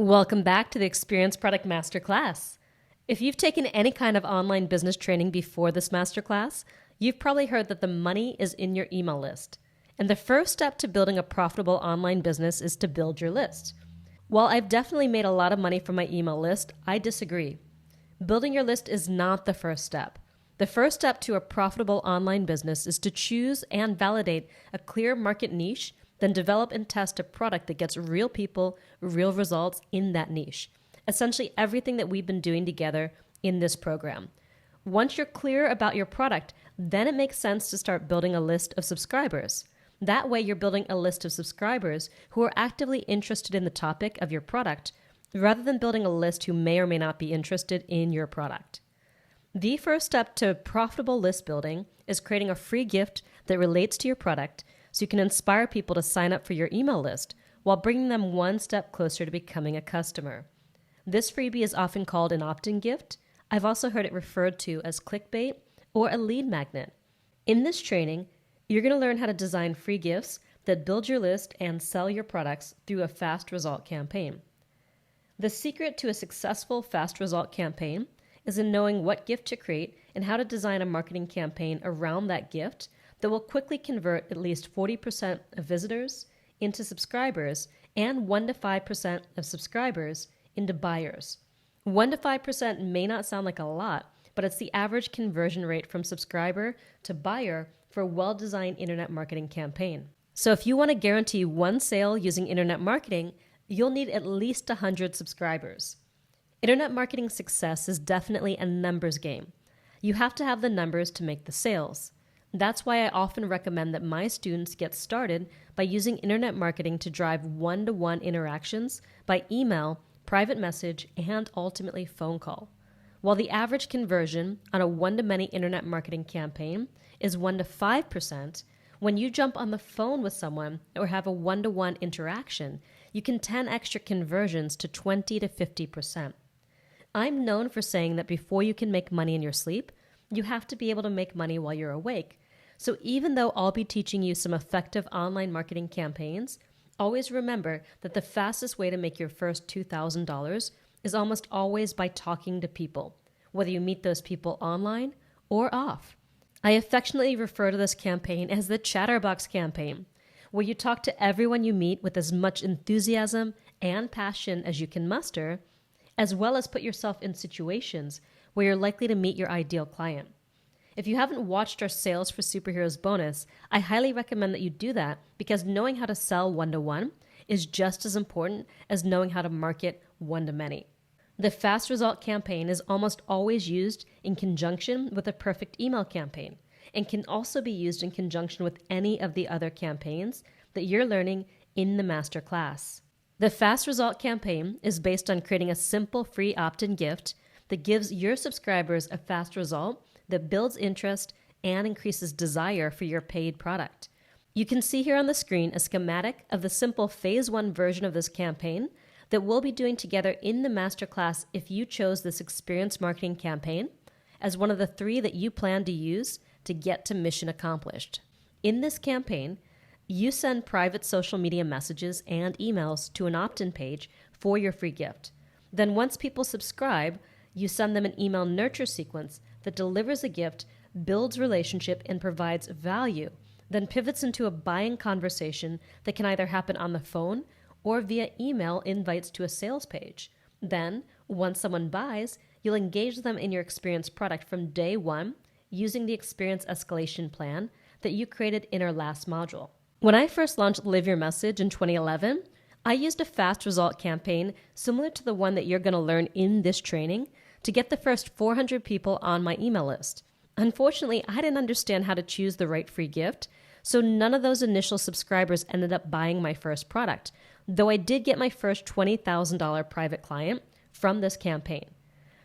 Welcome back to the Experience Product Masterclass. If you've taken any kind of online business training before this masterclass, you've probably heard that the money is in your email list. And the first step to building a profitable online business is to build your list. While I've definitely made a lot of money from my email list, I disagree. Building your list is not the first step. The first step to a profitable online business is to choose and validate a clear market niche, then develop and test a product that gets real people, real results in that niche. Essentially everything that we've been doing together in this program. Once you're clear about your product, then it makes sense to start building a list of subscribers. That way you're building a list of subscribers who are actively interested in the topic of your product, rather than building a list who may or may not be interested in your product. The first step to profitable list building is creating a free gift that relates to your product so you can inspire people to sign up for your email list while bringing them one step closer to becoming a customer. This freebie is often called an opt-in gift. I've also heard it referred to as clickbait or a lead magnet. In this training, you're going to learn how to design free gifts that build your list and sell your products through a fast result campaign. The secret to a successful fast result campaign is in knowing what gift to create and how to design a marketing campaign around that gift that will quickly convert at least 40% of visitors into subscribers and 1 to 5% of subscribers into buyers. 1 to 5% may not sound like a lot, but it's the average conversion rate from subscriber to buyer for a well-designed internet marketing campaign. So if you want to guarantee one sale using internet marketing, you'll need at least 100 subscribers. Internet marketing success is definitely a numbers game. You have to have the numbers to make the sales. That's why I often recommend that my students get started by using internet marketing to drive one-to-one interactions by email, private message, and ultimately phone call. While the average conversion on a one-to-many internet marketing campaign is 1 to 5%, when you jump on the phone with someone or have a one-to-one interaction, you can 10x your conversions to 20 to 50%. I'm known for saying that before you can make money in your sleep, you have to be able to make money while you're awake. So even though I'll be teaching you some effective online marketing campaigns, always remember that the fastest way to make your first $2,000 is almost always by talking to people, whether you meet those people online or off. I affectionately refer to this campaign as the Chatterbox campaign, where you talk to everyone you meet with as much enthusiasm and passion as you can muster, as well as put yourself in situations where you're likely to meet your ideal client. If you haven't watched our Sales for Superheroes bonus, I highly recommend that you do that because knowing how to sell one-to-one is just as important as knowing how to market one-to-many. The fast result campaign is almost always used in conjunction with a perfect email campaign and can also be used in conjunction with any of the other campaigns that you're learning in the master class. The fast result campaign is based on creating a simple free opt-in gift that gives your subscribers a fast result that builds interest and increases desire for your paid product. You can see here on the screen a schematic of the simple phase 1 version of this campaign that we'll be doing together in the masterclass if you chose this experience marketing campaign as one of the 3 that you plan to use to get to mission accomplished. In this campaign, you send private social media messages and emails to an opt-in page for your free gift. Then once people subscribe, you send them an email nurture sequence that delivers a gift, builds relationship, and provides value, then pivots into a buying conversation that can either happen on the phone or via email invites to a sales page. Then, once someone buys, you'll engage them in your experience product from day 1 using the experience escalation plan that you created in our last module. When I first launched Live Your Message in 2011, I used a fast result campaign similar to the one that you're going to learn in this training to get the first 400 people on my email list. Unfortunately, I didn't understand how to choose the right free gift, so none of those initial subscribers ended up buying my first product, though I did get my first $20,000 private client from this campaign.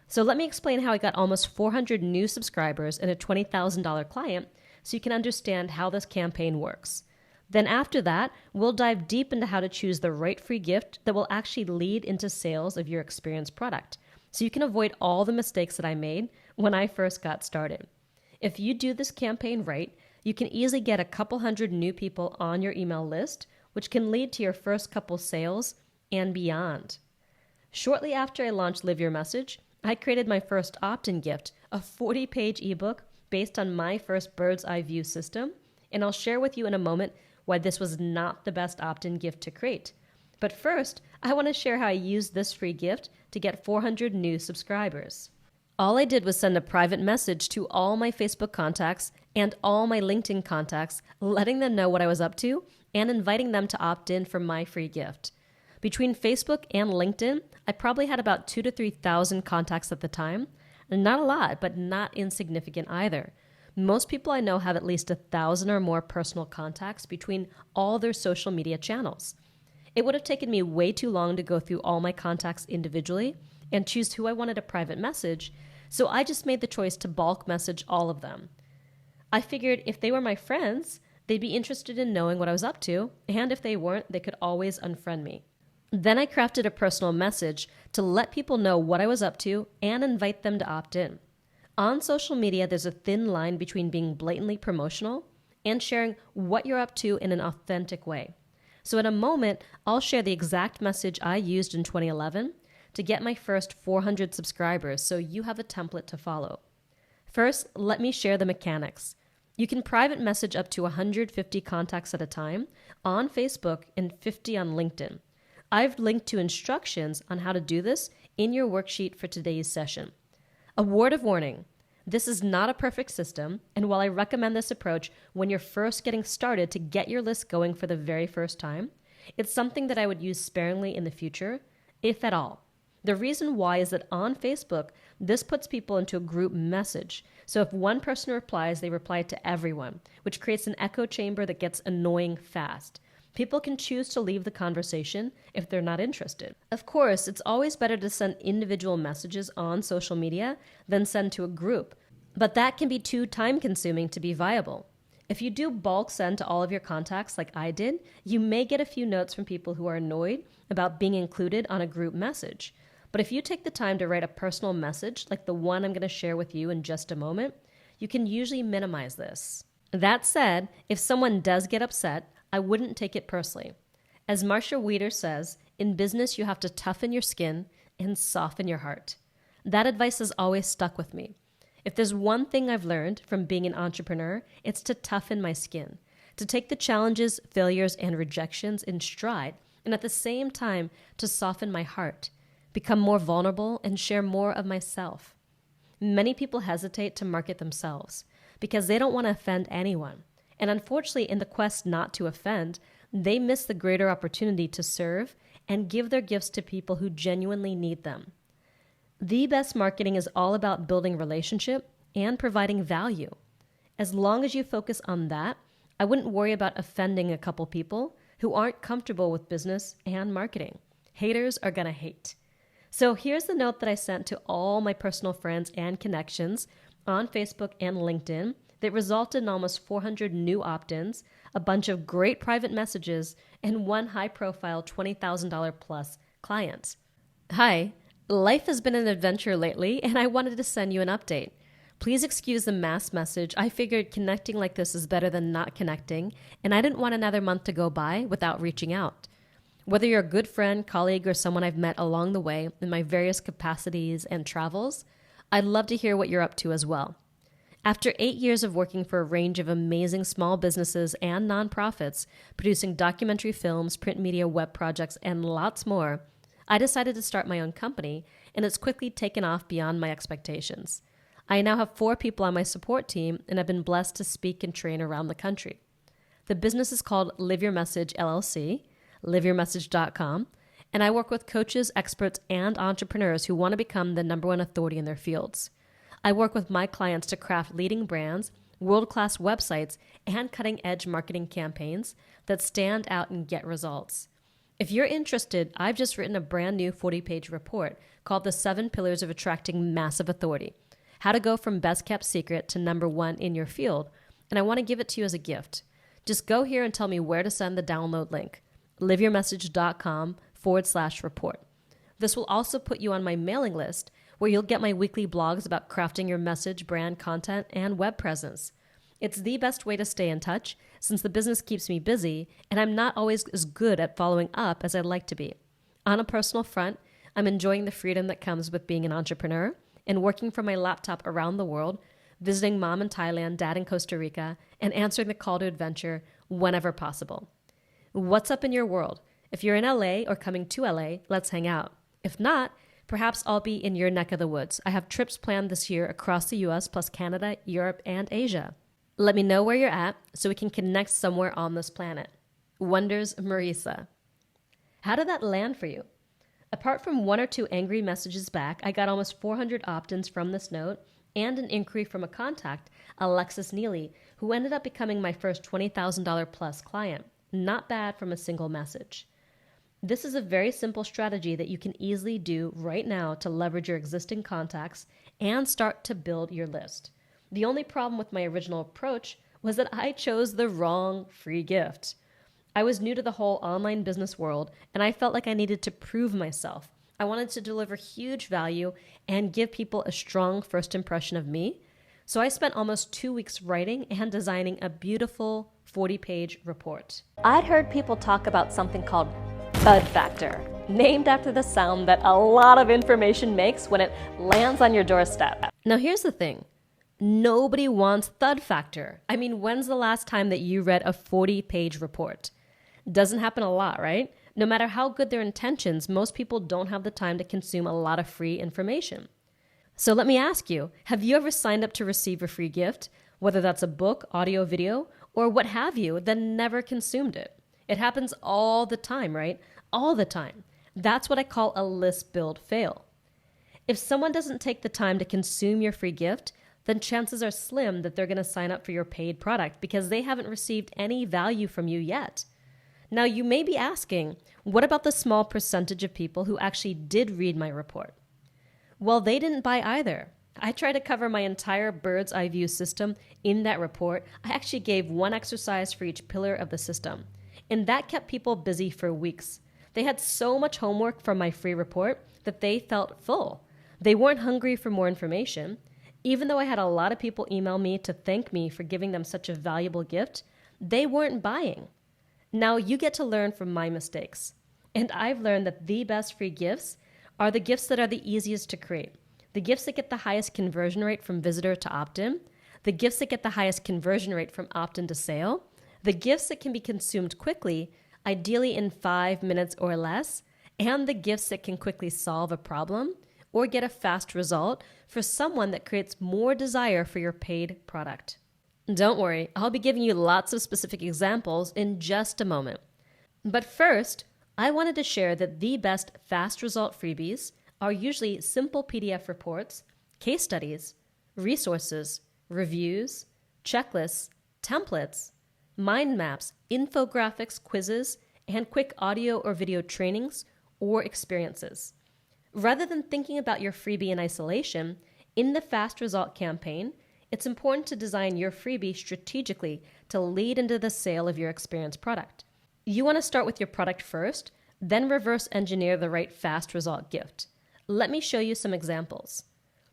So let me explain how I got almost 400 new subscribers and a $20,000 client so you can understand how this campaign works. Then after that, we'll dive deep into how to choose the right free gift that will actually lead into sales of your experience product, so you can avoid all the mistakes that I made when I first got started. If you do this campaign right, you can easily get a couple hundred new people on your email list, which can lead to your first couple sales and beyond. Shortly after I launched Live Your Message, I created my first opt-in gift, a 40-page ebook based on my first bird's eye view system, and I'll share with you in a moment why this was not the best opt-in gift to create. But first, I want to share how I used this free gift to get 400 new subscribers. All I did was send a private message to all my Facebook contacts and all my LinkedIn contacts, letting them know what I was up to and inviting them to opt in for my free gift. Between Facebook and LinkedIn, I probably had about 2,000 to 3,000 contacts at the time. Not a lot, but not insignificant either. Most people I know have at least 1,000 or more personal contacts between all their social media channels. It would have taken me way too long to go through all my contacts individually and choose who I wanted a private message, so I just made the choice to bulk message all of them. I figured if they were my friends, they'd be interested in knowing what I was up to, and if they weren't, they could always unfriend me. Then I crafted a personal message to let people know what I was up to and invite them to opt in. On social media, there's a thin line between being blatantly promotional and sharing what you're up to in an authentic way. So in a moment, I'll share the exact message I used in 2011 to get my first 400 subscribers, so you have a template to follow. First, let me share the mechanics. You can private message up to 150 contacts at a time on Facebook and 50 on LinkedIn. I've linked to instructions on how to do this in your worksheet for today's session. A word of warning, this is not a perfect system, and while I recommend this approach when you're first getting started to get your list going for the very first time, it's something that I would use sparingly in the future, if at all. The reason why is that on Facebook, this puts people into a group message. So if one person replies, they reply to everyone, which creates an echo chamber that gets annoying fast. People can choose to leave the conversation if they're not interested. Of course, it's always better to send individual messages on social media than send to a group, but that can be too time-consuming to be viable. If you do bulk send to all of your contacts like I did, you may get a few notes from people who are annoyed about being included on a group message. But if you take the time to write a personal message like the one I'm going to share with you in just a moment, you can usually minimize this. That said, if someone does get upset, I wouldn't take it personally. As Marcia Wieder says, in business you have to toughen your skin and soften your heart. That advice has always stuck with me. If there's one thing I've learned from being an entrepreneur, it's to toughen my skin, to take the challenges, failures, and rejections in stride, and at the same time to soften my heart, become more vulnerable, and share more of myself. Many people hesitate to market themselves because they don't want to offend anyone. And unfortunately, in the quest not to offend, they miss the greater opportunity to serve and give their gifts to people who genuinely need them. The best marketing is all about building relationship and providing value. As long as you focus on that, I wouldn't worry about offending a couple people who aren't comfortable with business and marketing. Haters are gonna hate. So here's the note that I sent to all my personal friends and connections on Facebook and LinkedIn that resulted in almost 400 new opt-ins, a bunch of great private messages, and one high-profile $20,000 plus client. Hi, life has been an adventure lately, and I wanted to send you an update. Please excuse the mass message. I figured connecting like this is better than not connecting, and I didn't want another month to go by without reaching out. Whether you're a good friend, colleague, or someone I've met along the way in my various capacities and travels, I'd love to hear what you're up to as well. After 8 years of working for a range of amazing small businesses and nonprofits, producing documentary films, print media, web projects, and lots more, I decided to start my own company, and it's quickly taken off beyond my expectations. I now have 4 people on my support team, and I've been blessed to speak and train around the country. The business is called Live Your Message LLC, liveyourmessage.com, and I work with coaches, experts, and entrepreneurs who want to become the #1 authority in their fields. I work with my clients to craft leading brands, world-class websites, and cutting-edge marketing campaigns that stand out and get results. If you're interested, I've just written a brand new 40-page report called The 7 Pillars of Attracting Massive Authority, how to go from best-kept secret to #1 in your field, and I want to give it to you as a gift. Just go here and tell me where to send the download link, liveyourmessage.com/report. This will also put you on my mailing list, where you'll get my weekly blogs about crafting your message, brand content, and web presence. It's the best way to stay in touch since the business keeps me busy and I'm not always as good at following up as I'd like to be. On a personal front, I'm enjoying the freedom that comes with being an entrepreneur and working from my laptop around the world, visiting mom in Thailand, dad in Costa Rica, and answering the call to adventure whenever possible. What's up in your world? If you're in LA or coming to LA, let's hang out. If not, perhaps I'll be in your neck of the woods. I have trips planned this year across the US, plus Canada, Europe, and Asia. Let me know where you're at so we can connect somewhere on this planet. Wonders Marisa. How did that land for you? Apart from 1 or 2 angry messages back, I got almost 400 opt-ins from this note and an inquiry from a contact, Alexis Neely, who ended up becoming my first $20,000 plus client. Not bad from a single message. This is a very simple strategy that you can easily do right now to leverage your existing contacts and start to build your list. The only problem with my original approach was that I chose the wrong free gift. I was new to the whole online business world, and I felt like I needed to prove myself. I wanted to deliver huge value and give people a strong first impression of me. So I spent almost 2 weeks writing and designing a beautiful 40-page report. I'd heard people talk about something called thud factor, named after the sound that a lot of information makes when it lands on your doorstep. Now here's the thing. Nobody wants thud factor. I mean, when's the last time that you read a 40-page report? Doesn't happen a lot, right? No matter how good their intentions, most people don't have the time to consume a lot of free information. So let me ask you, have you ever signed up to receive a free gift, whether that's a book, audio, video, or what have you, then never consumed it? It happens all the time, right? All the time. That's what I call a list build fail. If someone doesn't take the time to consume your free gift, then chances are slim that they're going to sign up for your paid product because they haven't received any value from you yet. Now, you may be asking, what about the small percentage of people who actually did read my report? Well, they didn't buy either. I tried to cover my entire bird's eye view system in that report. I actually gave 1 exercise for each pillar of the system, and that kept people busy for weeks. They had so much homework from my free report that they felt full. They weren't hungry for more information. Even though I had a lot of people email me to thank me for giving them such a valuable gift, they weren't buying. Now you get to learn from my mistakes. And I've learned that the best free gifts are the gifts that are the easiest to create, the gifts that get the highest conversion rate from visitor to opt-in, the gifts that get the highest conversion rate from opt-in to sale, the gifts that can be consumed quickly, ideally in 5 minutes or less, and the gifts that can quickly solve a problem or get a fast result for someone that creates more desire for your paid product. Don't worry, I'll be giving you lots of specific examples in just a moment. But first, I wanted to share that the best fast result freebies are usually simple PDF reports, case studies, resources, reviews, checklists, templates, mind maps, infographics, quizzes, and quick audio or video trainings or experiences. Rather than thinking about your freebie in isolation, in the fast result campaign, it's important to design your freebie strategically to lead into the sale of your experience product. You want to start with your product first, then reverse engineer the right fast result gift. Let me show you some examples.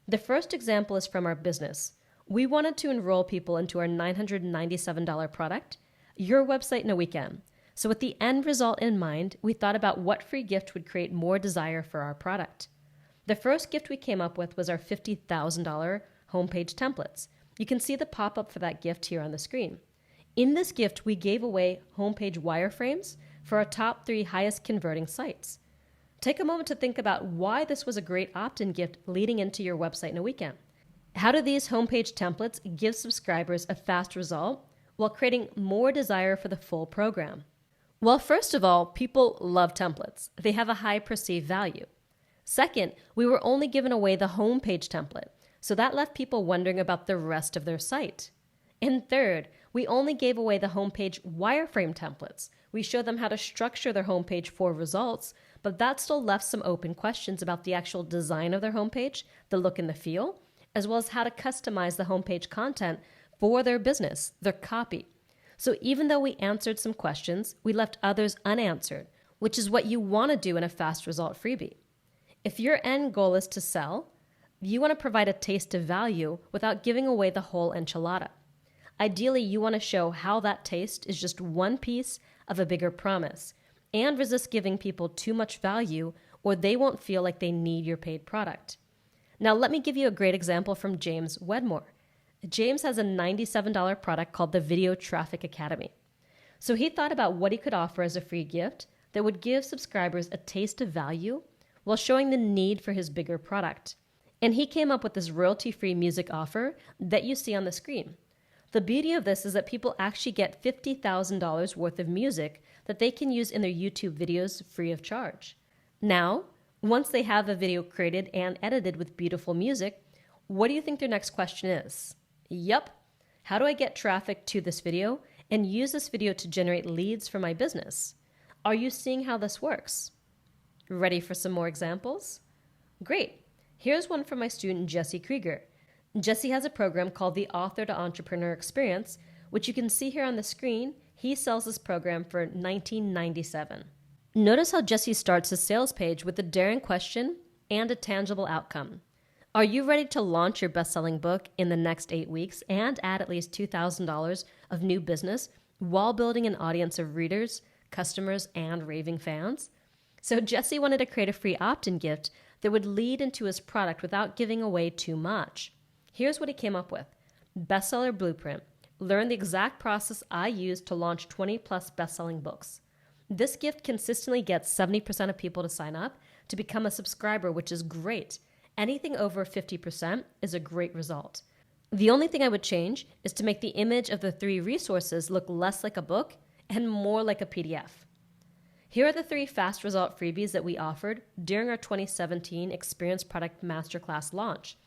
The first example is from our business. We wanted to enroll people into our $997 product, Your Website in a Weekend. So with the end result in mind, we thought about what free gift would create more desire for our product. The first gift we came up with was our $50,000 homepage templates. You can see the pop-up for that gift here on the screen. In this gift, we gave away homepage wireframes for our top 3 highest converting sites. Take a moment to think about why this was a great opt-in gift leading into Your Website in a Weekend. How do these homepage templates give subscribers a fast result while creating more desire for the full program? Well, first of all, people love templates. They have a high perceived value. Second, we were only giving away the homepage template, so that left people wondering about the rest of their site. And third, we only gave away the homepage wireframe templates. We showed them how to structure their homepage for results, but that still left some open questions about the actual design of their homepage, the look and the feel, as well as how to customize the homepage content for their business, their copy. So even though we answered some questions, we left others unanswered, which is what you want to do in a fast result freebie. If your end goal is to sell, you want to provide a taste of value without giving away the whole enchilada. Ideally, you want to show how that taste is just one piece of a bigger promise and resist giving people too much value or they won't feel like they need your paid product. Now, let me give you a great example from James Wedmore. James has a $97 product called the Video Traffic Academy. So he thought about what he could offer as a free gift that would give subscribers a taste of value while showing the need for his bigger product. And he came up with this royalty-free music offer that you see on the screen. The beauty of this is that people actually get $50,000 worth of music that they can use in their YouTube videos free of charge. Now, once they have a video created and edited with beautiful music, what do you think their next question is? Yup, how do I get traffic to this video and use this video to generate leads for my business? Are you seeing how this works? Ready for some more examples? Great. Here's one from my student, Jesse Krieger. Jesse has a program called the Author to Entrepreneur Experience, which you can see here on the screen. He sells this program for $19.97. Notice how Jesse starts his sales page with a daring question and a tangible outcome. Are you ready to launch your best-selling book in the next 8 weeks and add at least $2,000 of new business while building an audience of readers, customers, and raving fans? So Jesse wanted to create a free opt-in gift that would lead into his product without giving away too much. Here's what he came up with. Bestseller Blueprint. Learn the exact process I used to launch 20 plus best-selling books. This gift consistently gets 70% of people to sign up to become a subscriber, which is great. Anything over 50% is a great result. The only thing I would change is to make the image of the 3 resources look less like a book and more like a PDF. Here are the 3 fast result freebies that we offered during our 2017 Experience Product Masterclass launch.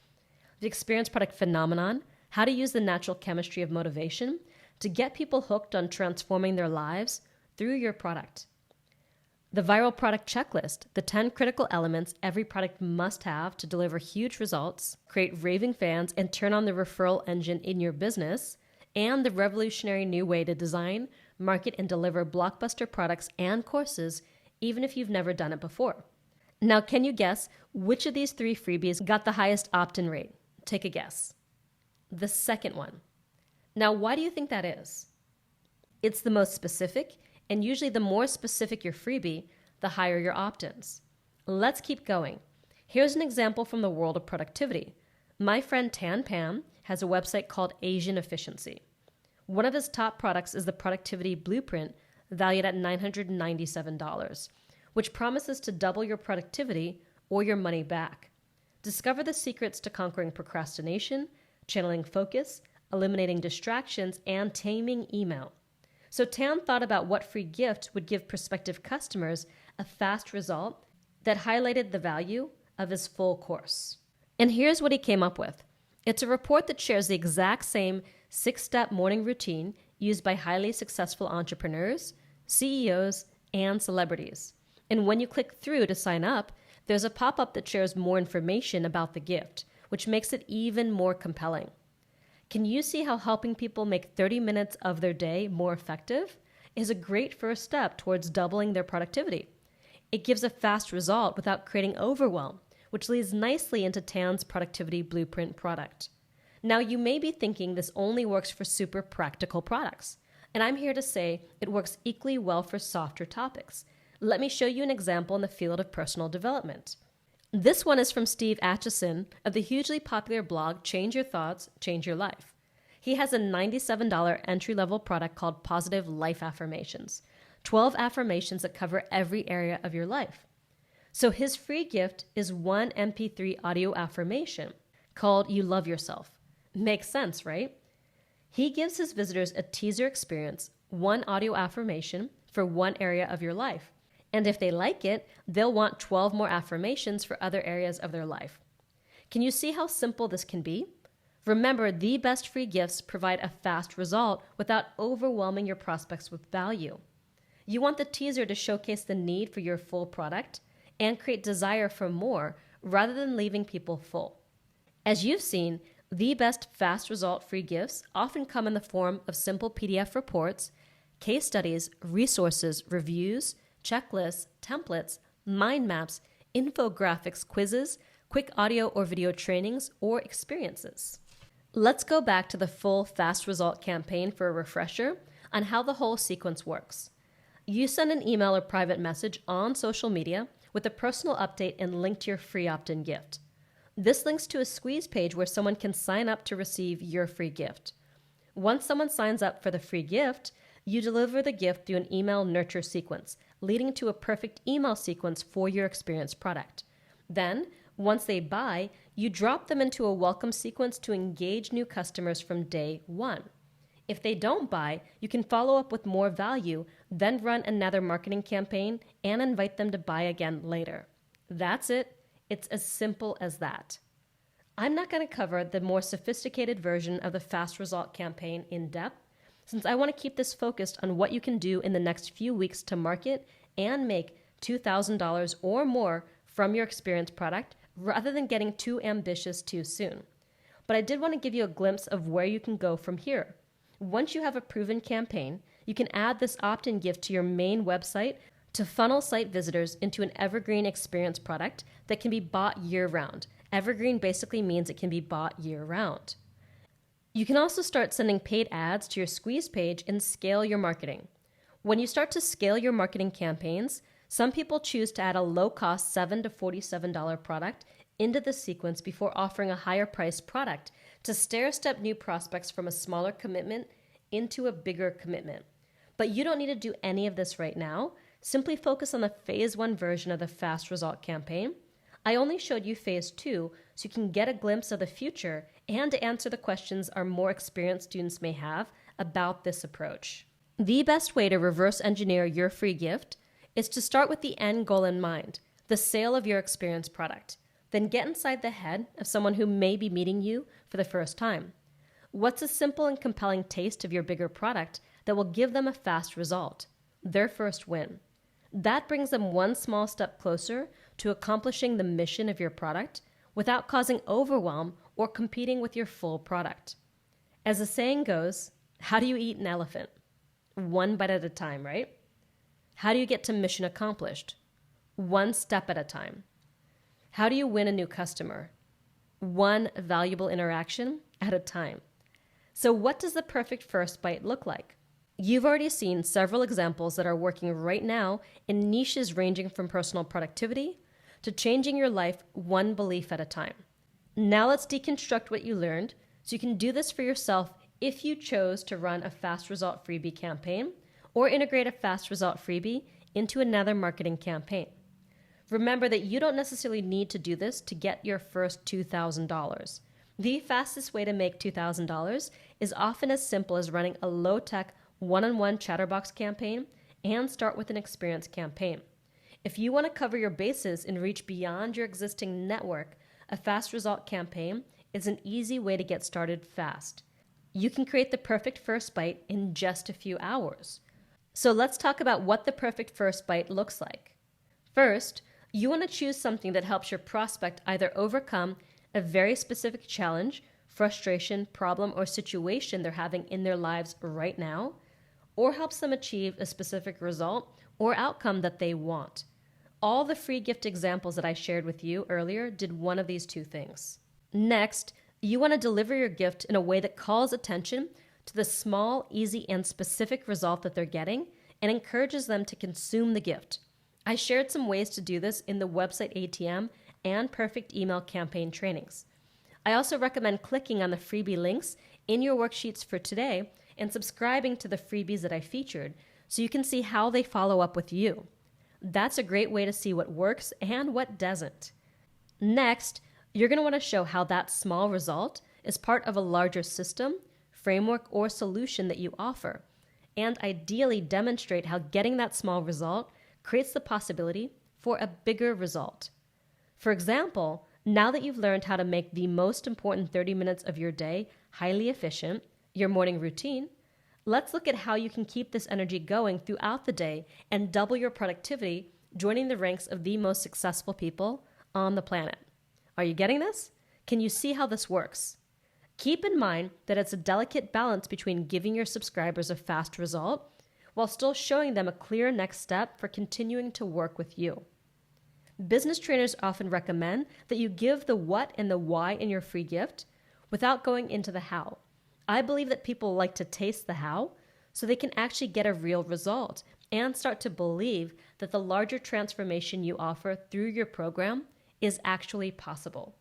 The Experience Product Phenomenon, how to use the natural chemistry of motivation to get people hooked on transforming their lives through your product. The Viral Product Checklist, the 10 critical elements every product must have to deliver huge results, create raving fans, and turn on the referral engine in your business, and the revolutionary new way to design, market, and deliver blockbuster products and courses, even if you've never done it before. Now, can you guess which of these 3 freebies got the highest opt-in rate? Take a guess. The second one. Now, why do you think that is? It's the most specific, and usually the more specific your freebie, the higher your opt-ins. Let's keep going. Here's an example from the world of productivity. My friend Tan Pam has a website called Asian Efficiency. One of his top products is the Productivity Blueprint, valued at $997, which promises to double your productivity or your money back. Discover the secrets to conquering procrastination, channeling focus, eliminating distractions, and taming email. So Tan thought about what free gift would give prospective customers a fast result that highlighted the value of his full course. And here's what he came up with. It's a report that shares the exact same 6-step morning routine used by highly successful entrepreneurs, CEOs, and celebrities. And when you click through to sign up, there's a pop-up that shares more information about the gift, which makes it even more compelling. Can you see how helping people make 30 minutes of their day more effective is a great first step towards doubling their productivity? It gives a fast result without creating overwhelm, which leads nicely into Tan's Productivity Blueprint product. Now, you may be thinking this only works for super practical products, and I'm here to say it works equally well for softer topics. Let me show you an example in the field of personal development. This one is from Steve Atchison of the hugely popular blog Change Your Thoughts, Change Your Life. He has a $97 entry-level product called Positive Life Affirmations, 12 affirmations that cover every area of your life. So his free gift is one MP3 audio affirmation called You Love Yourself. Makes sense, right? He gives his visitors a teaser experience, one audio affirmation for one area of your life. And if they like it, they'll want 12 more affirmations for other areas of their life. Can you see how simple this can be? Remember, the best free gifts provide a fast result without overwhelming your prospects with value. You want the teaser to showcase the need for your full product and create desire for more rather than leaving people full. As you've seen, the best fast result free gifts often come in the form of simple PDF reports, case studies, resources, reviews, checklists, templates, mind maps, infographics, quizzes, quick audio or video trainings, or experiences. Let's go back to the full fast result campaign for a refresher on how the whole sequence works. You send an email or private message on social media with a personal update and link to your free opt-in gift. This links to a squeeze page where someone can sign up to receive your free gift. Once someone signs up for the free gift, you deliver the gift through an email nurture sequence, leading to a perfect email sequence for your experience product. Then, once they buy, you drop them into a welcome sequence to engage new customers from day one. If they don't buy, you can follow up with more value, then run another marketing campaign and invite them to buy again later. That's it. It's as simple as that. I'm not going to cover the more sophisticated version of the fast result campaign in depth, since I want to keep this focused on what you can do in the next few weeks to market and make $2,000 or more from your experience product rather than getting too ambitious too soon. But I did want to give you a glimpse of where you can go from here. Once you have a proven campaign, you can add this opt-in gift to your main website to funnel site visitors into an evergreen experience product that can be bought year-round. Evergreen basically means it can be bought year-round. You can also start sending paid ads to your squeeze page and scale your marketing. When you start to scale your marketing campaigns, some people choose to add a low-cost $7 to $47 product into the sequence before offering a higher-priced product to stair-step new prospects from a smaller commitment into a bigger commitment. But you don't need to do any of this right now. Simply focus on the phase 1 version of the fast result campaign. I only showed you phase 2 so you can get a glimpse of the future and to answer the questions our more experienced students may have about this approach. The best way to reverse engineer your free gift is to start with the end goal in mind, the sale of your experience product. Then get inside the head of someone who may be meeting you for the first time. What's a simple and compelling taste of your bigger product that will give them a fast result? Their first win. That brings them one small step closer to accomplishing the mission of your product without causing overwhelm or competing with your full product. As the saying goes, how do you eat an elephant? One bite at a time, right? How do you get to mission accomplished? One step at a time. How do you win a new customer? One valuable interaction at a time. So what does the perfect first bite look like? You've already seen several examples that are working right now in niches ranging from personal productivity to changing your life one belief at a time. Now let's deconstruct what you learned so you can do this for yourself if you chose to run a fast result freebie campaign or integrate a fast result freebie into another marketing campaign. Remember that you don't necessarily need to do this to get your first $2,000. The fastest way to make $2,000 is often as simple as running a low-tech one-on-one chatterbox campaign and start with an experience campaign. If you want to cover your bases and reach beyond your existing network, a fast result campaign is an easy way to get started fast. You can create the perfect first bite in just a few hours. So let's talk about what the perfect first bite looks like. First, you want to choose something that helps your prospect either overcome a very specific challenge, frustration, problem, or situation they're having in their lives right now, or helps them achieve a specific result or outcome that they want. All the free gift examples that I shared with you earlier did one of these two things. Next, you want to deliver your gift in a way that calls attention to the small, easy, and specific result that they're getting and encourages them to consume the gift. I shared some ways to do this in the website ATM and perfect email campaign trainings. I also recommend clicking on the freebie links in your worksheets for today and subscribing to the freebies that I featured so you can see how they follow up with you. That's a great way to see what works and what doesn't. Next, you're going to want to show how that small result is part of a larger system, framework, or solution that you offer, and ideally demonstrate how getting that small result creates the possibility for a bigger result. For example, now that you've learned how to make the most important 30 minutes of your day highly efficient, your morning routine, let's look at how you can keep this energy going throughout the day and double your productivity, joining the ranks of the most successful people on the planet. Are you getting this? Can you see how this works? Keep in mind that it's a delicate balance between giving your subscribers a fast result while still showing them a clear next step for continuing to work with you. Business trainers often recommend that you give the what and the why in your free gift without going into the how. I believe that people like to taste the how so they can actually get a real result and start to believe that the larger transformation you offer through your program is actually possible.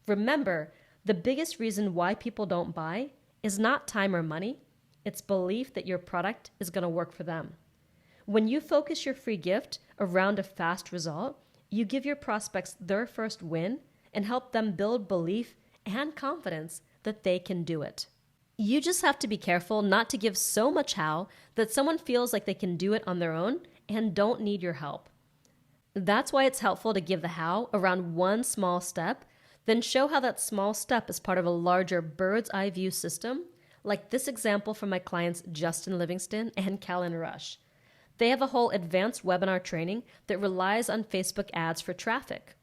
Remember, the biggest reason why people don't buy is not time or money, it's belief that your product is going to work for them. When you focus your free gift around a fast result, you give your prospects their first win and help them build belief and confidence that they can do it. You just have to be careful not to give so much how that someone feels like they can do it on their own and don't need your help. That's why it's helpful to give the how around one small step, then show how that small step is part of a larger bird's eye view system, like this example from my clients Justin Livingston and Callan Rush. They have a whole advanced webinar training that relies on Facebook ads for traffic.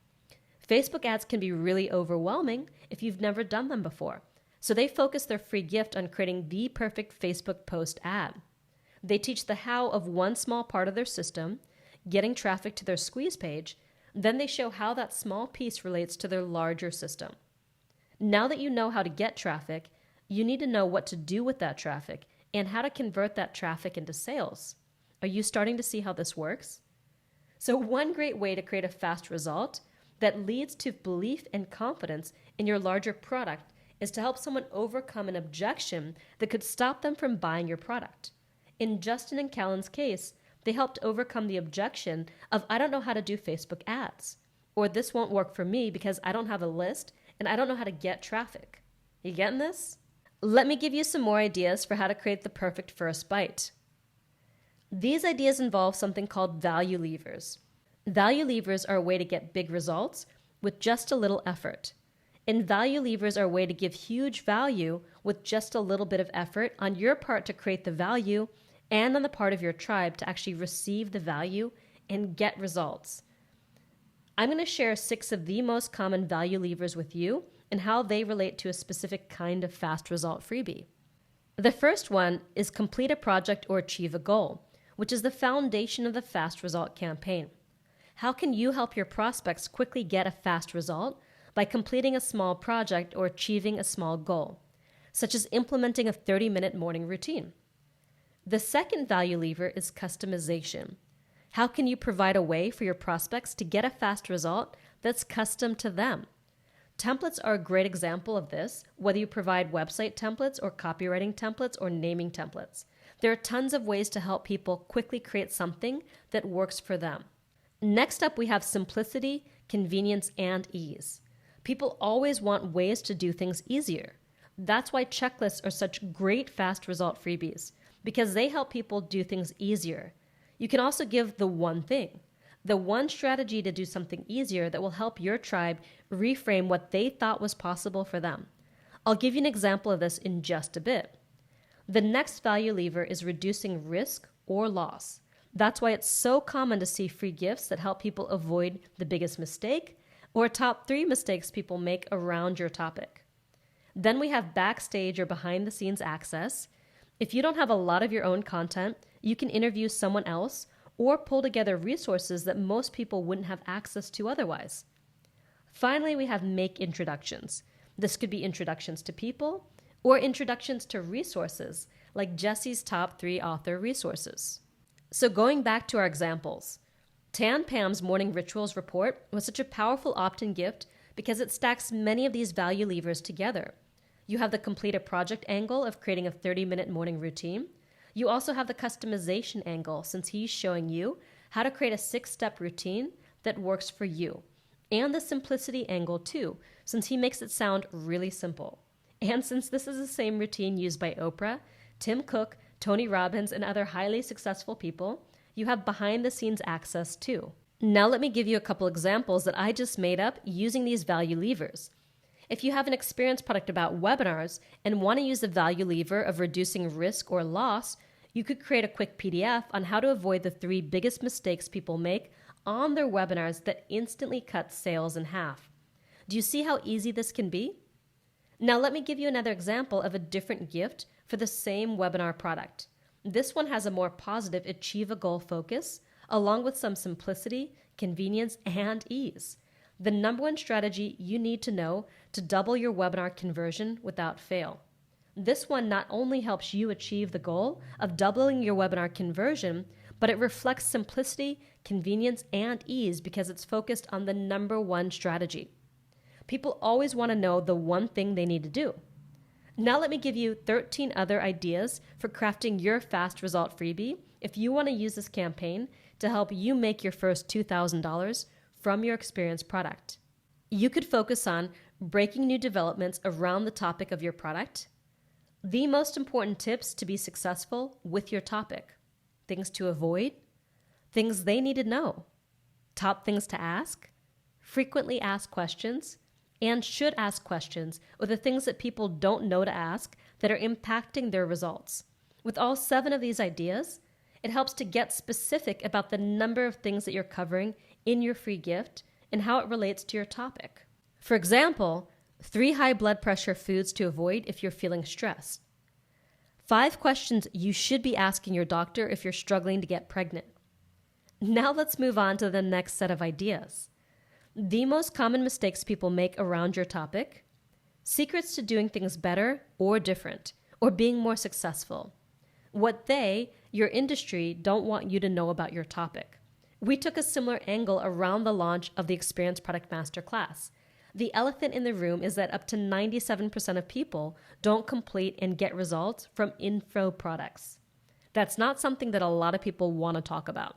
Facebook ads can be really overwhelming if you've never done them before. So they focus their free gift on creating the perfect Facebook post ad. They teach the how of one small part of their system, getting traffic to their squeeze page, then they show how that small piece relates to their larger system. Now that you know how to get traffic, you need to know what to do with that traffic and how to convert that traffic into sales. Are you starting to see how this works? So one great way to create a fast result that leads to belief and confidence in your larger product is to help someone overcome an objection that could stop them from buying your product. In Justin and Callan's case, they helped overcome the objection of, I don't know how to do Facebook ads, or this won't work for me because I don't have a list and I don't know how to get traffic. You getting this? Let me give you some more ideas for how to create the perfect first bite. These ideas involve something called value levers. Value levers are a way to get big results with just a little effort. And value levers are a way to give huge value with just a little bit of effort on your part to create the value and on the part of your tribe to actually receive the value and get results. I'm going to share 6 of the most common value levers with you and how they relate to a specific kind of fast result freebie. The first one is complete a project or achieve a goal, which is the foundation of the fast result campaign. How can you help your prospects quickly get a fast result? By completing a small project or achieving a small goal, such as implementing a 30-minute morning routine. The second value lever is customization. How can you provide a way for your prospects to get a fast result that's custom to them? Templates are a great example of this, whether you provide website templates or copywriting templates or naming templates. There are tons of ways to help people quickly create something that works for them. Next up, we have simplicity, convenience, and ease. People always want ways to do things easier. That's why checklists are such great fast result freebies, because they help people do things easier. You can also give the one thing, the one strategy to do something easier that will help your tribe reframe what they thought was possible for them. I'll give you an example of this in just a bit. The next value lever is reducing risk or loss. That's why it's so common to see free gifts that help people avoid the biggest mistake or top 3 mistakes people make around your topic. Then we have backstage or behind the scenes access. If you don't have a lot of your own content, you can interview someone else or pull together resources that most people wouldn't have access to otherwise. Finally, we have make introductions. This could be introductions to people or introductions to resources like Jesse's top 3 author resources. So going back to our examples, Tan Pam's Morning Rituals Report was such a powerful opt-in gift because it stacks many of these value levers together. You have the complete a project angle of creating a 30-minute morning routine. You also have the customization angle since he's showing you how to create a 6-step routine that works for you. And the simplicity angle too, since he makes it sound really simple. And since this is the same routine used by Oprah, Tim Cook, Tony Robbins, and other highly successful people, you have behind-the-scenes access too. Now let me give you a couple examples that I just made up using these value levers. If you have an experienced product about webinars and want to use the value lever of reducing risk or loss, you could create a quick PDF on how to avoid the 3 biggest mistakes people make on their webinars that instantly cut sales in half. Do you see how easy this can be? Now let me give you another example of a different gift for the same webinar product. This one has a more positive achieve a goal focus, along with some simplicity, convenience, and ease. The number 1 strategy you need to know to double your webinar conversion without fail. This one not only helps you achieve the goal of doubling your webinar conversion, but it reflects simplicity, convenience, and ease because it's focused on the number one strategy. People always want to know the one thing they need to do. Now let me give you 13 other ideas for crafting your fast result freebie if you want to use this campaign to help you make your first $2,000 from your experience product. You could focus on breaking new developments around the topic of your product, the most important tips to be successful with your topic, things to avoid, things they need to know, top things to ask, frequently asked questions, and should ask questions, or the things that people don't know to ask that are impacting their results. With all 7 of these ideas, it helps to get specific about the number of things that you're covering in your free gift and how it relates to your topic. For example, 3 high blood pressure foods to avoid if you're feeling stressed. 5 questions you should be asking your doctor if you're struggling to get pregnant. Now let's move on to the next set of ideas. The most common mistakes people make around your topic, secrets to doing things better or different, or being more successful. What they, your industry, don't want you to know about your topic. We took a similar angle around the launch of the Experience Product Masterclass. The elephant in the room is that up to 97% of people don't complete and get results from info products. That's not something that a lot of people want to talk about.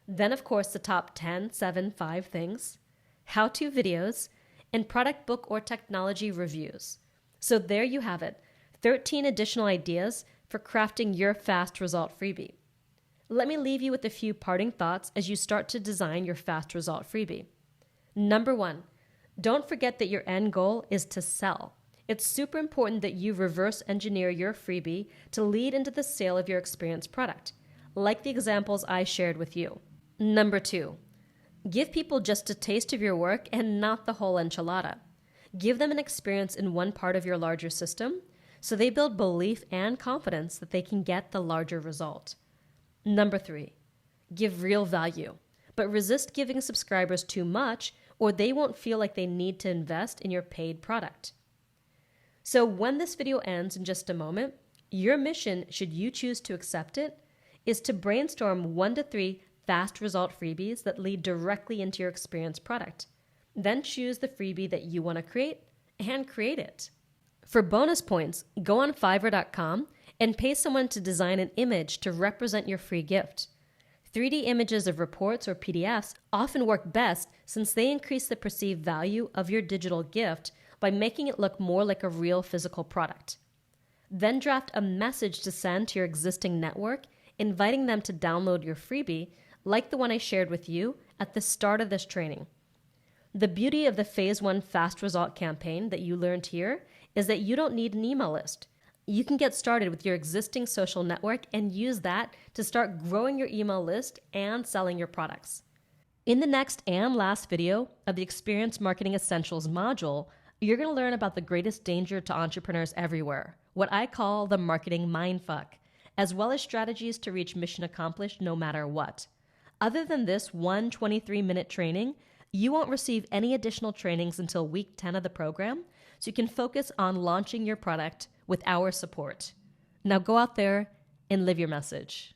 Then, of course, the top 10, 7, 5 things, how-to videos, and product book or technology reviews. So there you have it, 13 additional ideas for crafting your fast result freebie. Let me leave you with a few parting thoughts as you start to design your fast result freebie. Number 1, don't forget that your end goal is to sell. It's super important that you reverse engineer your freebie to lead into the sale of your experience product, like the examples I shared with you. Number 2, give people just a taste of your work and not the whole enchilada. Give them an experience in one part of your larger system so they build belief and confidence that they can get the larger result. Number 3, give real value, but resist giving subscribers too much or they won't feel like they need to invest in your paid product. So when this video ends in just a moment, your mission, should you choose to accept it, is to brainstorm 1 to 3 fast result freebies that lead directly into your experience product. Then choose the freebie that you want to create and create it. For bonus points, go on Fiverr.com and pay someone to design an image to represent your free gift. 3D images of reports or PDFs often work best since they increase the perceived value of your digital gift by making it look more like a real physical product. Then draft a message to send to your existing network, inviting them to download your freebie, like the one I shared with you at the start of this training. The beauty of the Phase 1 Fast Result campaign that you learned here is that you don't need an email list. You can get started with your existing social network and use that to start growing your email list and selling your products. In the next and last video of the Experience Marketing Essentials module, you're going to learn about the greatest danger to entrepreneurs everywhere, what I call the marketing mindfuck, as well as strategies to reach mission accomplished no matter what. Other than this 23-minute training, you won't receive any additional trainings until week 10 of the program, so you can focus on launching your product with our support. Now go out there and live your message.